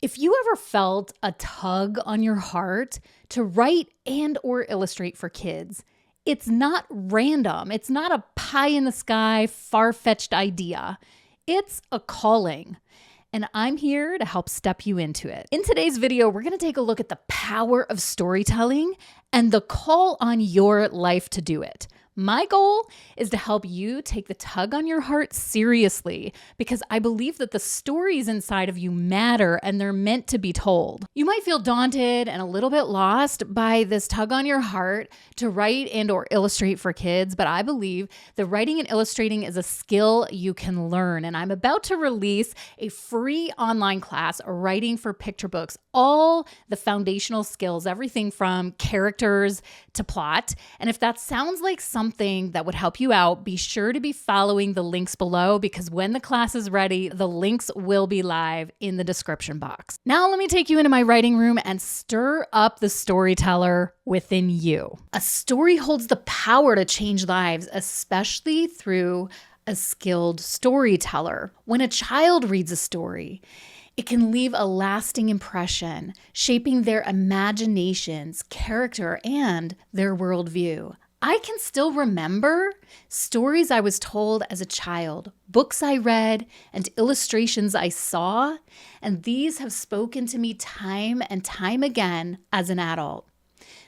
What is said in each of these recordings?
If you ever felt a tug on your heart to write and or illustrate for kids, it's not random. It's not a pie in the sky, far-fetched idea. It's a calling. And I'm here to help step you into it. In today's video, we're going to take a look at the power of storytelling and the call on your life to do it. My goal is to help you take the tug on your heart seriously because I believe that the stories inside of you matter and they're meant to be told. You might feel daunted and a little bit lost by this tug on your heart to write and or illustrate for kids, but I believe that writing and illustrating is a skill you can learn. And I'm about to release a free online class, Writing for Picture Books, all the foundational skills, everything from characters to plot. And if that sounds like something that would help you out, be sure to be following the links below because when the class is ready, the links will be live in the description box. Now let me take you into my writing room and stir up the storyteller within you. A story holds the power to change lives, especially through a skilled storyteller. When a child reads a story, it can leave a lasting impression, shaping their imaginations, character, and their worldview. I can still remember stories I was told as a child, books I read, and illustrations I saw, and these have spoken to me time and time again as an adult.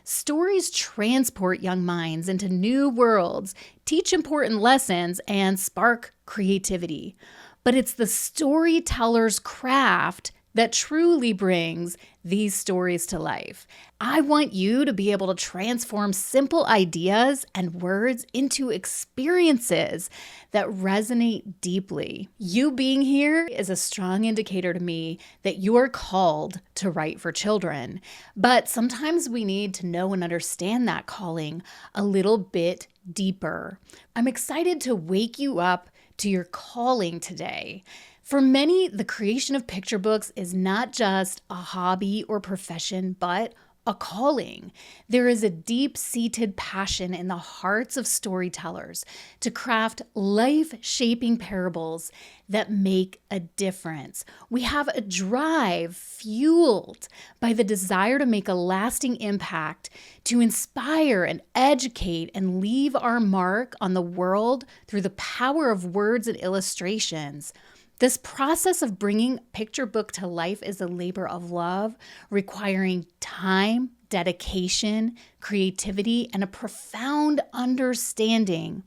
Stories transport young minds into new worlds, teach important lessons, and spark creativity. But it's the storyteller's craft that truly brings these stories to life. I want you to be able to transform simple ideas and words into experiences that resonate deeply. You being here is a strong indicator to me that you are called to write for children. But sometimes we need to know and understand that calling a little bit deeper. I'm excited to wake you up to your calling today. For many, the creation of picture books is not just a hobby or profession, but a calling. There is a deep-seated passion in the hearts of storytellers to craft life-shaping parables that make a difference. We have a drive fueled by the desire to make a lasting impact, to inspire and educate and leave our mark on the world through the power of words and illustrations. This process of bringing picture book to life is a labor of love, requiring time, dedication, creativity, and a profound understanding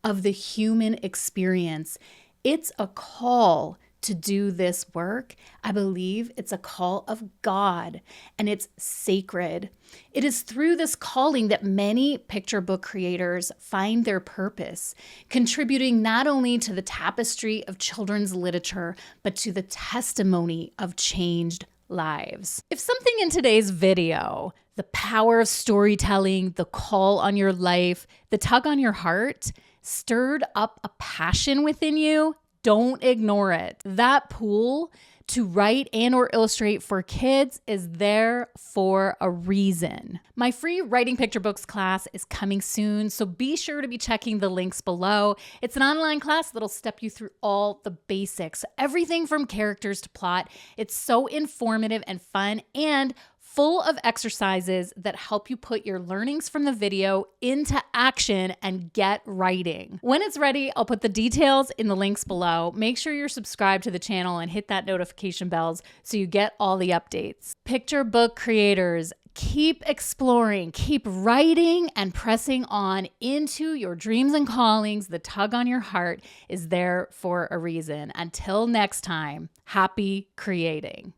of the human experience. It's a call to do this work. I believe it's a call of God, and it's sacred. It is through this calling that many picture book creators find their purpose, contributing not only to the tapestry of children's literature, but to the testimony of changed lives. If something in today's video, the power of storytelling, the call on your life, the tug on your heart, stirred up a passion within you, don't ignore it. That pool to write and or illustrate for kids is there for a reason. My free Writing Picture Books class is coming soon, so be sure to be checking the links below. It's an online class that'll step you through all the basics, everything from characters to plot. It's so informative and fun and full of exercises that help you put your learnings from the video into action and get writing. When it's ready, I'll put the details in the links below. Make sure you're subscribed to the channel and hit that notification bells so you get all the updates. Picture book creators, keep exploring, keep writing and pressing on into your dreams and callings. The tug on your heart is there for a reason. Until next time, happy creating.